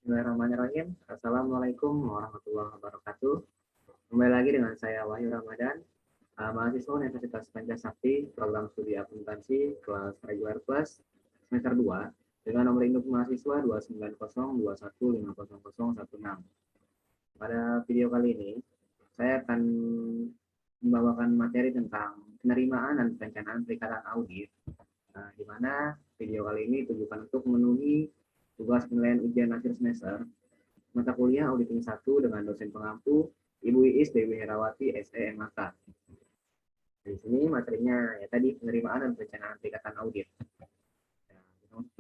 Bismillahirrahmanirrahim. Assalamualaikum warahmatullahi wabarakatuh. Kembali lagi dengan saya Wahyu Ramadan, mahasiswa Universitas Pancasakti, program studi akuntansi kelas regular plus semester 2 dengan nomor induk mahasiswa 29021500016. Pada video kali ini, saya akan membawakan materi tentang penerimaan dan perencanaan perikatan audit, di mana video kali ini ditujukan untuk memenuhi tugas penilaian ujian akhir semester mata kuliah auditing 1 dengan dosen pengampu Ibu Iis Dewi Herawati SEMAK. Di sini materinya ya tadi penerimaan dan perencanaan perikatan audit.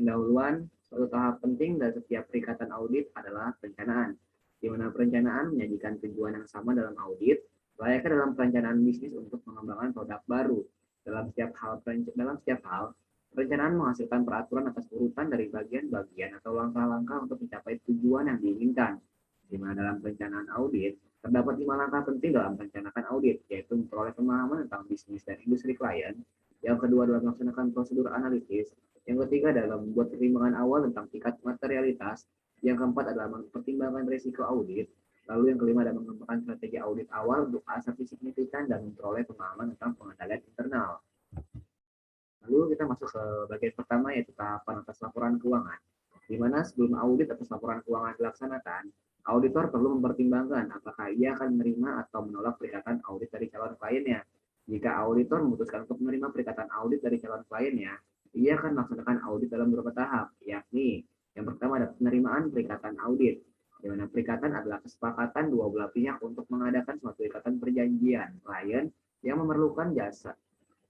Pendahuluan, suatu tahap penting dari setiap perikatan audit adalah perencanaan, di mana perencanaan menyajikan tujuan yang sama dalam audit, layaknya dalam perencanaan bisnis untuk mengembangkan produk baru. Dalam setiap hal, perencanaan menghasilkan peraturan atas urutan dari bagian-bagian atau langkah-langkah untuk mencapai tujuan yang diinginkan. Di mana dalam perencanaan audit, terdapat 5 langkah penting dalam merencanakan audit, yaitu memperoleh pemahaman tentang bisnis dan industri klien. Yang kedua adalah melaksanakan prosedur analisis. Yang ketiga adalah membuat pertimbangan awal tentang tingkat materialitas. Yang keempat adalah mempertimbangkan risiko audit. Lalu yang kelima adalah mengembangkan strategi audit awal untuk asasi signifikan dan memperoleh pemahaman tentang pengendalian internal. Lalu kita masuk ke bagian pertama, yaitu tahapan atas laporan keuangan. Di mana sebelum audit atas laporan keuangan dilaksanakan, auditor perlu mempertimbangkan apakah ia akan menerima atau menolak perikatan audit dari calon kliennya. Jika auditor memutuskan untuk menerima perikatan audit dari calon kliennya, ia akan melaksanakan audit dalam beberapa tahap, yakni yang pertama ada penerimaan perikatan audit, di mana perikatan adalah kesepakatan dua belah pihak untuk mengadakan suatu ikatan perjanjian klien yang memerlukan jasa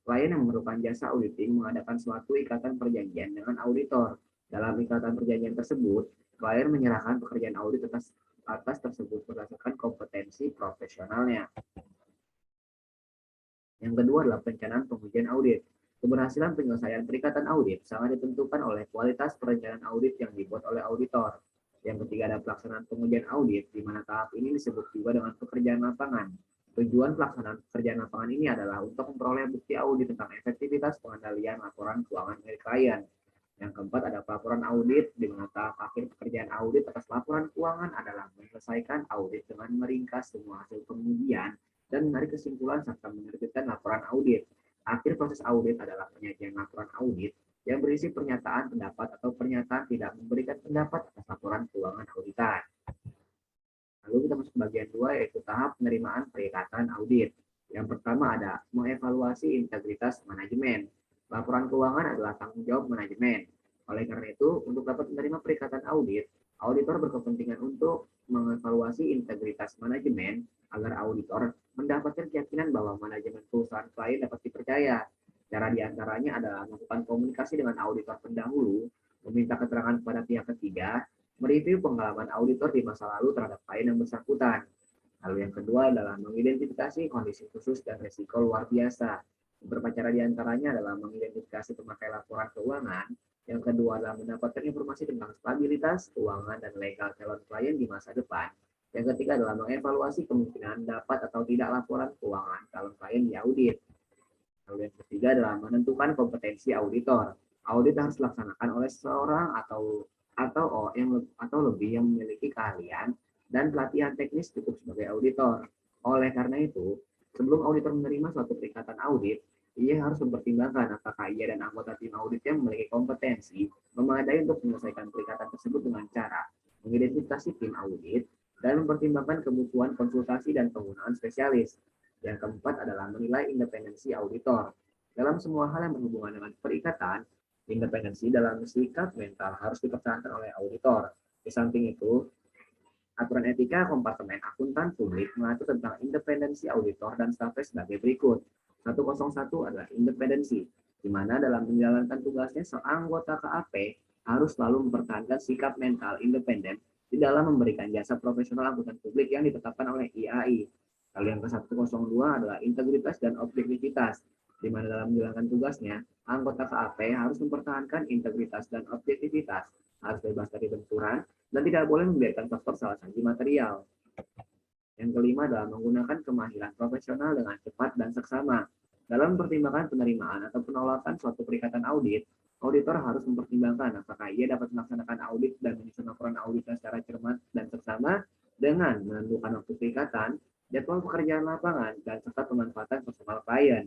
Klien yang memerlukan jasa auditing mengadakan suatu ikatan perjanjian dengan auditor. Dalam ikatan perjanjian tersebut, klien menyerahkan pekerjaan audit atas tersebut berdasarkan kompetensi profesionalnya. Yang kedua adalah perencanaan pengujian audit. Keberhasilan penyelesaian perikatan audit sangat ditentukan oleh kualitas perencanaan audit yang dibuat oleh auditor. Yang ketiga ada pelaksanaan pengujian audit, di mana tahap ini disebut juga dengan pekerjaan lapangan. Tujuan pelaksanaan pekerjaan lapangan ini adalah untuk memperoleh bukti audit tentang efektivitas pengendalian laporan keuangan milik klien. Yang keempat ada pelaporan audit, di mana tahap akhir pekerjaan audit atas laporan keuangan adalah menyelesaikan audit dengan meringkas semua hasil pengujian dan menarik kesimpulan serta menerbitkan laporan audit. Akhir proses audit adalah penyajian laporan audit yang berisi pernyataan pendapat atau pernyataan tidak memberikan pendapat atas laporan keuangan auditan. Lalu kita masuk ke bagian 2, yaitu tahap penerimaan perikatan audit. Yang pertama ada mengevaluasi integritas manajemen. Laporan keuangan adalah tanggung jawab manajemen. Oleh karena itu, untuk dapat menerima perikatan audit, auditor berkepentingan untuk mengevaluasi integritas manajemen agar auditor mendapatkan keyakinan bahwa manajemen perusahaan klien dapat dipercaya. Cara diantaranya adalah melakukan komunikasi dengan auditor pendahulu, meminta keterangan kepada pihak ketiga, mereview pengalaman auditor di masa lalu terhadap klien yang bersangkutan. Lalu yang kedua adalah mengidentifikasi kondisi khusus dan risiko luar biasa. Beberapa cara diantaranya adalah mengidentifikasi pemakai laporan keuangan. Yang kedua adalah mendapatkan informasi tentang stabilitas keuangan dan legal calon klien di masa depan. Yang ketiga adalah mengevaluasi kemungkinan dapat atau tidak laporan keuangan calon klien diaudit. Lalu yang ketiga adalah menentukan kompetensi auditor. Audit harus dilaksanakan oleh seseorang atau lebih yang memiliki keahlian dan pelatihan teknis cukup sebagai auditor. Oleh karena itu, sebelum auditor menerima suatu perikatan audit, ia harus mempertimbangkan apakah ia dan anggota tim auditnya memiliki kompetensi memadai untuk menyelesaikan perikatan tersebut dengan cara mengidentifikasi tim audit dan mempertimbangkan kebutuhan konsultasi dan penggunaan spesialis. Yang keempat adalah menilai independensi auditor. Dalam semua hal yang berhubungan dengan perikatan, independensi dalam sikap mental harus dipertahankan oleh auditor. Di samping itu, aturan etika kompartemen akuntan publik mengatur tentang independensi auditor dan stafnya sebagai berikut. 101 adalah independensi, di mana dalam menjalankan tugasnya seorang anggota KAP harus selalu mempertahankan sikap mental independen di dalam memberikan jasa profesional angkutan publik yang ditetapkan oleh IAI. Lalu yang ke-102 adalah integritas dan objektivitas, di mana dalam menjalankan tugasnya, anggota KAP harus mempertahankan integritas dan objektivitas, harus bebas dari benturan, dan tidak boleh membiarkan faktor salah sangsi material. Yang kelima adalah menggunakan kemahiran profesional dengan cepat dan seksama. Dalam pertimbangan penerimaan atau penolakan suatu perikatan audit, auditor harus mempertimbangkan apakah ia dapat melaksanakan audit dan menyusun laporan auditnya secara cermat dan seksama dengan menentukan waktu perikatan, jadwal pekerjaan lapangan, dan serta pemanfaatan personal klien.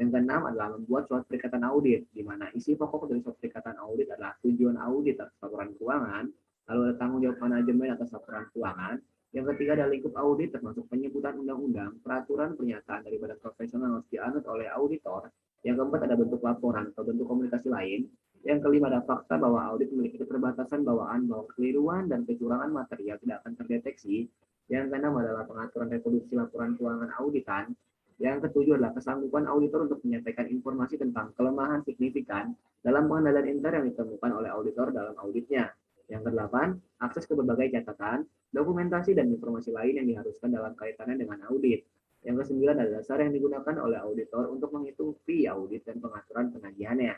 Yang keenam adalah membuat surat perikatan audit, di mana isi pokok dari surat perikatan audit adalah tujuan audit atas laporan keuangan, lalu ada tanggung jawab manajemen atas laporan keuangan. Yang ketiga adalah lingkup audit, termasuk penyebutan undang-undang, peraturan, pernyataan dari badan profesional yang harus dianut oleh auditor. Yang keempat ada bentuk laporan atau bentuk komunikasi lain. Yang kelima ada fakta bahwa audit memiliki keterbatasan bawaan bahwa kekeliruan dan kecurangan material tidak akan terdeteksi. Yang keenam adalah pengaturan reproduksi laporan keuangan auditan. Yang ketujuh adalah kesanggupan auditor untuk menyampaikan informasi tentang kelemahan signifikan dalam pengendalian inter yang ditemukan oleh auditor dalam auditnya. Yang kedelapan, akses ke berbagai catatan, dokumentasi, dan informasi lain yang diharuskan dalam kaitannya dengan audit. Yang kesembilan adalah dasar yang digunakan oleh auditor untuk menghitung fee audit dan pengaturan penagihannya.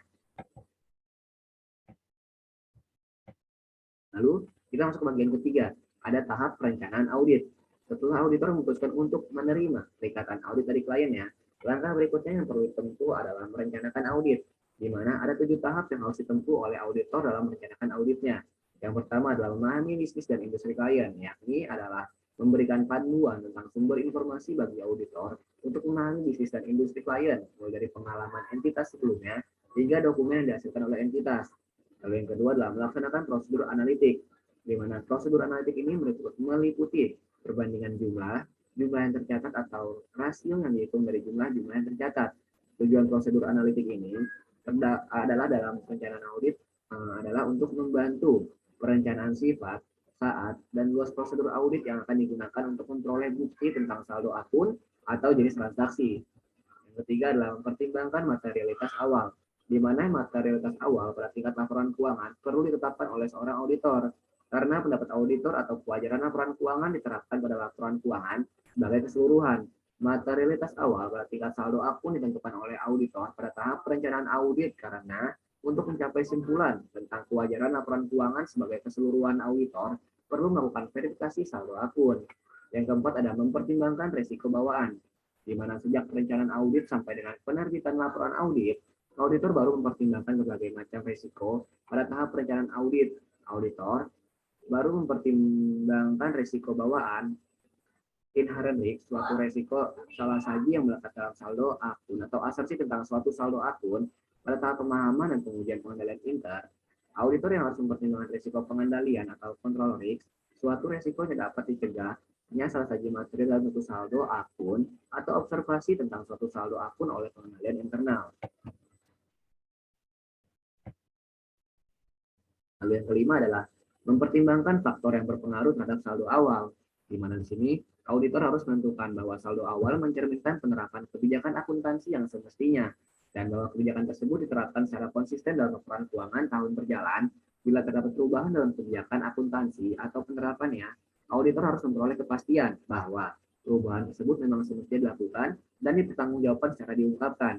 Lalu, kita masuk ke bagian ketiga, ada tahap perencanaan audit. Setelah auditor memutuskan untuk menerima perikatan audit dari kliennya, langkah berikutnya yang perlu ditempuh adalah merencanakan audit, di mana ada 7 tahap yang harus ditempuh oleh auditor dalam merencanakan auditnya. Yang pertama adalah memahami bisnis dan industri klien, yakni adalah memberikan panduan tentang sumber informasi bagi auditor untuk memahami bisnis dan industri klien, mulai dari pengalaman entitas sebelumnya hingga dokumen yang dihasilkan oleh entitas. Lalu yang kedua adalah melaksanakan prosedur analitik, di mana prosedur analitik ini meliputi perbandingan jumlah yang tercatat atau rasio yang dihitung dari jumlah yang tercatat. Tujuan prosedur analitik ini adalah dalam perencanaan audit adalah untuk membantu perencanaan sifat, saat, dan luas prosedur audit yang akan digunakan untuk memperoleh bukti tentang saldo akun atau jenis transaksi. Yang ketiga adalah mempertimbangkan materialitas awal, di mana materialitas awal pada tingkat laporan keuangan perlu ditetapkan oleh seorang auditor, karena pendapat auditor atau kewajaran laporan keuangan diterapkan pada laporan keuangan sebagai keseluruhan. Materialitas awal pada tingkat saldo akun ditentukan oleh auditor pada tahap perencanaan audit karena untuk mencapai simpulan tentang kewajaran laporan keuangan sebagai keseluruhan auditor perlu melakukan verifikasi saldo akun. Yang keempat ada mempertimbangkan risiko bawaan, di mana sejak perencanaan audit sampai dengan penerbitan laporan audit, auditor baru mempertimbangkan berbagai macam risiko pada tahap perencanaan audit. Auditor baru mempertimbangkan risiko bawaan, inherent risk, suatu risiko salah saji yang melekat dalam saldo akun atau asumsi tentang suatu saldo akun pada tahap pemahaman dan pengujian pengendalian inter. Auditor yang harus mempertimbangkan risiko pengendalian atau control risk, suatu risiko yang dapat dicegah hanya salah saji material dalam suatu saldo akun atau observasi tentang suatu saldo akun oleh pengendalian internal. Lalu yang kelima adalah mempertimbangkan faktor yang berpengaruh terhadap saldo awal, di mana di sini auditor harus menentukan bahwa saldo awal mencerminkan penerapan kebijakan akuntansi yang semestinya, dan bahwa kebijakan tersebut diterapkan secara konsisten dalam laporan keuangan tahun berjalan. Bila terdapat perubahan dalam kebijakan akuntansi atau penerapannya, auditor harus memperoleh kepastian bahwa perubahan tersebut memang semestinya dilakukan dan dipertanggungjawabkan secara diungkapkan.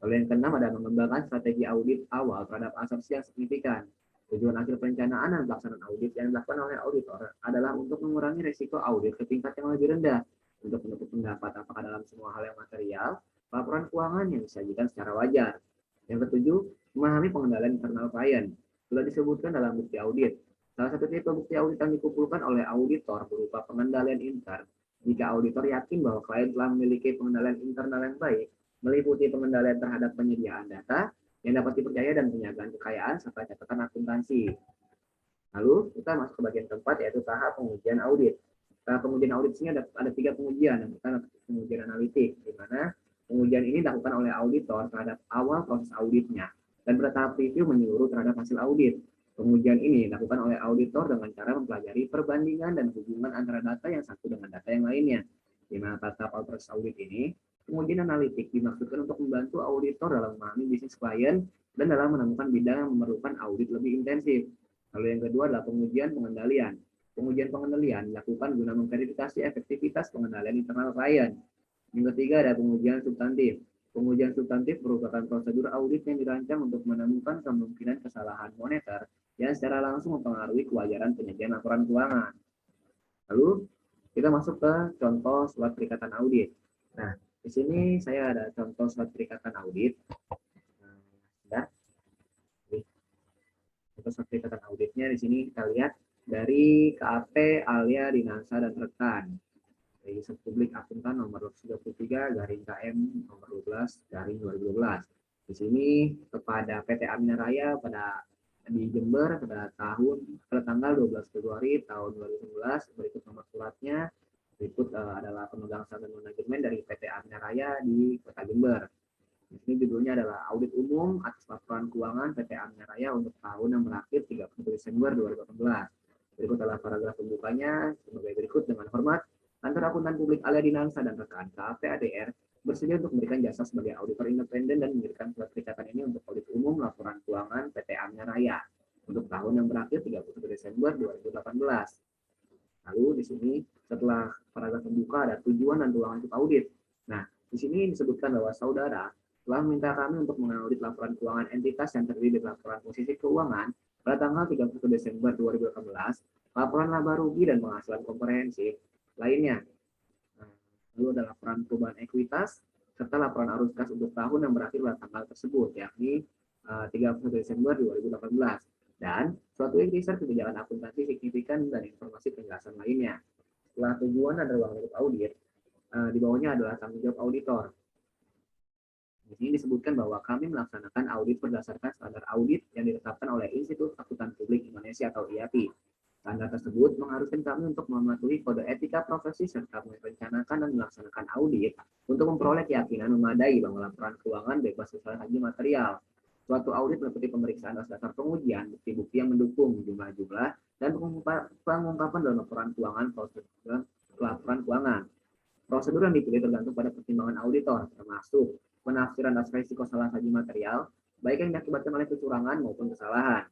Lalu yang keenam ada mengembangkan strategi audit awal terhadap asumsi yang signifikan. Tujuan akhir perencanaan dan pelaksanaan audit yang dilakukan oleh auditor adalah untuk mengurangi risiko audit ke tingkat yang lebih rendah, untuk menutup pendapat apakah dalam semua hal yang material, laporan keuangan yang disajikan secara wajar. Yang ketujuh, memahami pengendalian internal klien. Sudah disebutkan dalam bukti audit. Salah satu tipe bukti audit yang dikumpulkan oleh auditor berupa pengendalian intern. Jika auditor yakin bahwa klien telah memiliki pengendalian internal yang baik, meliputi pengendalian terhadap penyediaan data, yang dapat dipercaya dan penjagaan kekayaan serta catatan akuntansi. Lalu kita masuk ke bagian keempat yaitu tahap pengujian audit. Tahap pengujian audit sini ada 3 pengujian. Yang pertama pengujian analitik, di mana pengujian ini dilakukan oleh auditor terhadap awal proses auditnya dan pada tahap review menyeluruh terhadap hasil audit. Pengujian ini dilakukan oleh auditor dengan cara mempelajari perbandingan dan hubungan antara data yang satu dengan data yang lainnya. Di mana pada tahap proses audit ini, pengujian analitik dimaksudkan untuk membantu auditor dalam memahami bisnis klien dan dalam menemukan bidang yang memerlukan audit lebih intensif. Lalu yang kedua adalah pengujian pengendalian. Pengujian pengendalian dilakukan guna memverifikasi efektivitas pengendalian internal klien. Yang ketiga ada pengujian substantif. Pengujian substantif merupakan prosedur audit yang dirancang untuk menemukan kemungkinan kesalahan moneter yang secara langsung mempengaruhi kewajaran penyajian laporan keuangan. Lalu kita masuk ke contoh surat perikatan audit. Nah, di sini saya ada contoh surat perikatan audit. Nah, Sertifikat auditnya di sini kita lihat dari KAP, Alia, Dinansa, dan rekan. Register Publik Akuntan nomor 33 garing KM nomor 12 garing 2012. Di sini kepada PT Amina Raya di Jember pada tanggal 12 Februari tahun 2011, berikut nomor suratnya. Berikut adalah pemegang saham dan manajemen dari PT Amina Raya di Kota Jember. Di sini judulnya adalah Audit Umum atas laporan keuangan PT Amina Raya untuk tahun yang berakhir 31 Desember 2018. Berikut adalah paragraf pembukanya sebagai berikut. Dengan hormat, Kantor Akuntan Publik Alia Dinansa dan rekan KAP-ADR bersedia untuk memberikan jasa sebagai auditor independen dan memberikan surat perikatan ini untuk audit umum laporan keuangan PT Amina Raya untuk tahun yang berakhir 31 Desember 2018. Lalu di sini setelah paragraf pembuka ada tujuan dan ruangan untuk audit. Nah, di sini disebutkan bahwa saudara telah meminta kami untuk mengaudit laporan keuangan entitas yang terdiri dari laporan posisi keuangan pada tanggal 31 Desember 2018, laporan laba rugi dan penghasilan komprehensif lainnya. Lalu ada laporan perubahan ekuitas serta laporan arus kas untuk tahun yang berakhir pada tanggal tersebut, yakni 31 Desember 2018. Dan suatu register kebijakan akuntansi signifikan dan informasi penjelasan lainnya. Setelah tujuan ada ruang untuk audit, di bawahnya adalah tanggung jawab auditor. Di sini disebutkan bahwa kami melaksanakan audit berdasarkan standar audit yang ditetapkan oleh Institut Akuntan Publik Indonesia atau IAPI. Standar tersebut mengharuskan kami untuk mematuhi kode etika profesi serta merencanakan dan melaksanakan audit untuk memperoleh keyakinan memadai bahwa laporan keuangan bebas kesalahan haji material. Suatu audit meliputi pemeriksaan atas dasar pengujian, bukti-bukti yang mendukung jumlah-jumlah, dan pengungkapan dalam laporan keuangan Prosedur yang dipilih tergantung pada pertimbangan auditor, termasuk penafsiran atas risiko salah haji material, baik yang diakibatkan oleh kecurangan maupun kesalahan.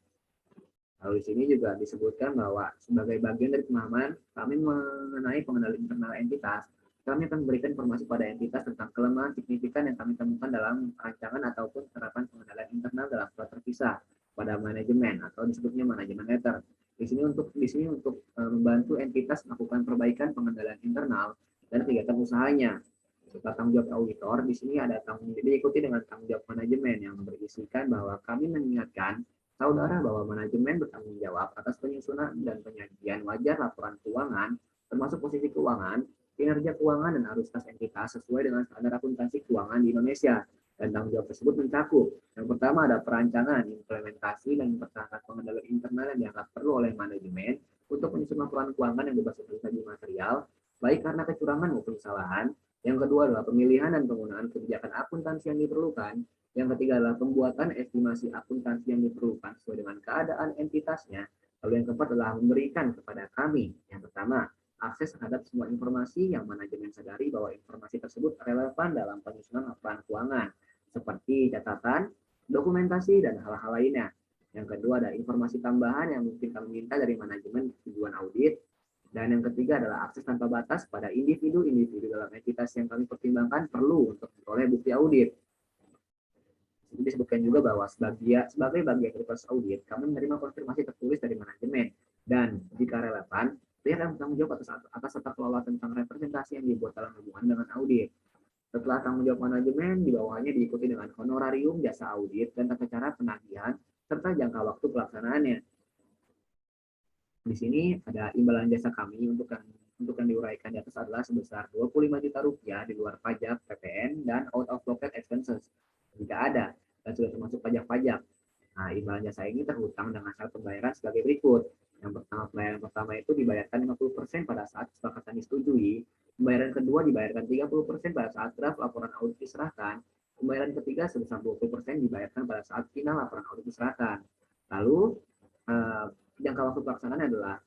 Lalu di sini juga disebutkan bahwa sebagai bagian dari pemahaman kami mengenai pengendalian internal entitas, kami akan memberikan informasi pada entitas tentang kelemahan signifikan yang kami temukan dalam rancangan ataupun penerapan pengendalian internal dalam surat terpisah pada manajemen atau disebutnya manajemen letter. Di sini untuk membantu entitas melakukan perbaikan pengendalian internal dan kegiatan usahanya. Serta tanggung jawab auditor, di sini ada diikuti dengan tanggung jawab manajemen yang berisikan bahwa kami mengingatkan saudara bahwa manajemen bertanggung jawab atas penyusunan dan penyajian wajar laporan keuangan, termasuk posisi keuangan, kinerja keuangan, dan arus kas entitas sesuai dengan standar akuntansi keuangan di Indonesia. Dan tanggung jawab tersebut mencakup yang pertama ada perancangan, implementasi, dan mempertahankan pengendalian internal yang dianggap perlu oleh manajemen untuk menyusun laporan keuangan yang bebas dari material, baik karena kecurangan maupun kesalahan. Yang kedua adalah pemilihan dan penggunaan kebijakan akuntansi yang diperlukan. Yang ketiga adalah pembuatan estimasi akuntansi yang diperlukan sesuai dengan keadaan entitasnya. Lalu yang keempat adalah memberikan kepada kami, yang pertama, akses terhadap semua informasi yang manajemen sadari bahwa informasi tersebut relevan dalam penyusunan laporan keuangan, seperti catatan, dokumentasi, dan hal-hal lainnya. Yang kedua ada informasi tambahan yang mungkin kami minta dari manajemen tujuan audit. Dan yang ketiga adalah akses tanpa batas pada individu-individu dalam entitas yang kami pertimbangkan perlu untuk memperoleh bukti audit. Disebutkan juga bahwa sebagai bagian dari proses audit, kami menerima konfirmasi tertulis dari manajemen dan jika relevan, pihak yang bertanggung jawab atas tata kelola tentang representasi yang dibuat dalam hubungan dengan audit. Setelah tanggung jawab manajemen, di bawahnya diikuti dengan honorarium jasa audit dan tata cara penagihan serta jangka waktu pelaksanaannya. Di sini ada imbalan jasa kami untuk yang diuraikan di atas adalah sebesar Rp25 juta di luar pajak, PPN, dan out of pocket expenses jika ada dan sudah termasuk pajak-pajak. Nah, imbalan jasa ini terhutang dengan syarat pembayaran sebagai berikut. Yang pertama, pembayaran pertama itu dibayarkan 50% pada saat kesepakatan disetujui. Pembayaran kedua dibayarkan 30% pada saat draft laporan audit diserahkan. Pembayaran ketiga sebesar 20% dibayarkan pada saat final laporan audit diserahkan. Lalu, jangka waktu pelaksanaan adalah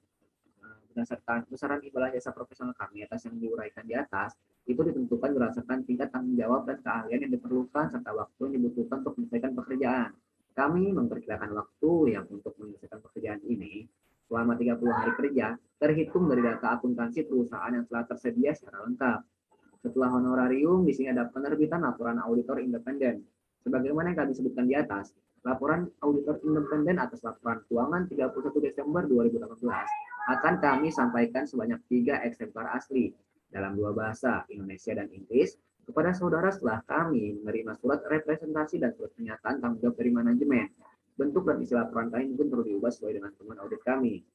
berdasarkan besaran imbalan jasa profesional kami atas yang diuraikan di atas, itu ditentukan berdasarkan tingkat tanggung jawab dan keahlian yang diperlukan serta waktu yang dibutuhkan untuk menyelesaikan pekerjaan. Kami memperkirakan waktu yang untuk menyelesaikan pekerjaan ini selama 30 hari kerja, terhitung dari data akuntansi perusahaan yang telah tersedia secara lengkap. Setelah honorarium, di sini ada penerbitan laporan auditor independen. Sebagaimana yang kami sebutkan di atas, laporan auditor independen atas laporan keuangan 31 Desember 2018 akan kami sampaikan sebanyak 3 eksemplar asli dalam 2 bahasa, Indonesia dan Inggris, kepada saudara setelah kami menerima surat representasi dan surat pernyataan tanggung jawab dari manajemen. bentuk dan isi laporan kami mungkin perlu diubah sesuai dengan temuan audit kami.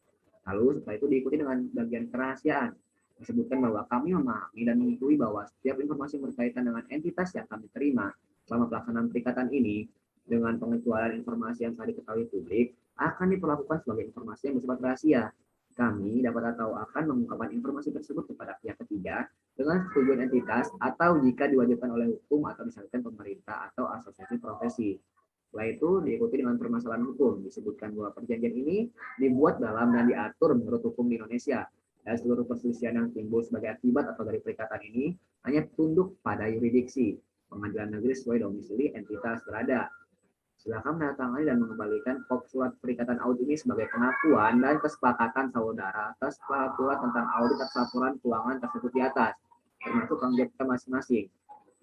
Lalu setelah itu diikuti dengan bagian kerahasiaan. Disebutkan bahwa kami memahami dan mengetahui bahwa setiap informasi berkaitan dengan entitas yang kami terima selama pelaksanaan perikatan ini dengan pengecualian informasi yang telah diketahui publik akan diperlakukan sebagai informasi yang bersifat rahasia. Kami dapat atau akan mengungkapkan informasi tersebut kepada pihak ketiga dengan setujuan entitas atau jika diwajibkan oleh hukum atau misalkan pemerintah atau asosiasi profesi. Setelah itu diikuti dengan permasalahan hukum. Disebutkan bahwa perjanjian ini dibuat dalam dan diatur menurut hukum di Indonesia. Dan seluruh perselisihan yang timbul sebagai akibat atau dari perikatan ini hanya tunduk pada yurisdiksi pengadilan negeri sesuai domisili entitas berada. Silakan menandatangani dan mengembalikan kop surat perikatan audit ini sebagai pengakuan dan kesepakatan saudara atas peraturan tentang audit atas laporan keuangan tersebut di atas, termasuk tanggung jawab kita masing-masing.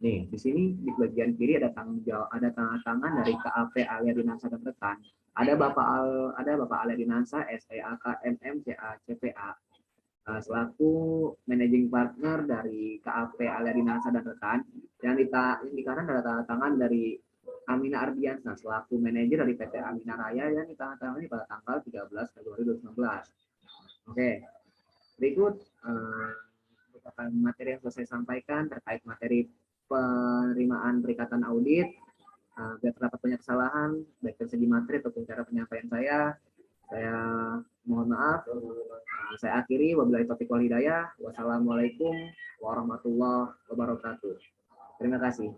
Nih, di sini di bagian kiri ada tanggung jawab, ada tangan dari KAP Alia Dinansa dan rekan. Ada Bapak Alia Dinansa, SEAK MM CA CPA selaku managing partner dari KAP Alia Dinansa dan rekan. Yang di kanan ada tanda tangan dari Amina Ardiansa selaku manajer dari PT Amina Raya yang ditandatangani pada tanggal 13 Februari 2019. Oke, berikut merupakan materi yang selesai sampaikan terkait materi penerimaan perikatan audit. Biar terdapat banyak kesalahan baik dari segi materi ataupun cara penyampaian saya mohon maaf. Saya akhiri, wabillahi taufiq wal hidayah. Wassalamualaikum warahmatullahi wabarakatuh. Terima kasih.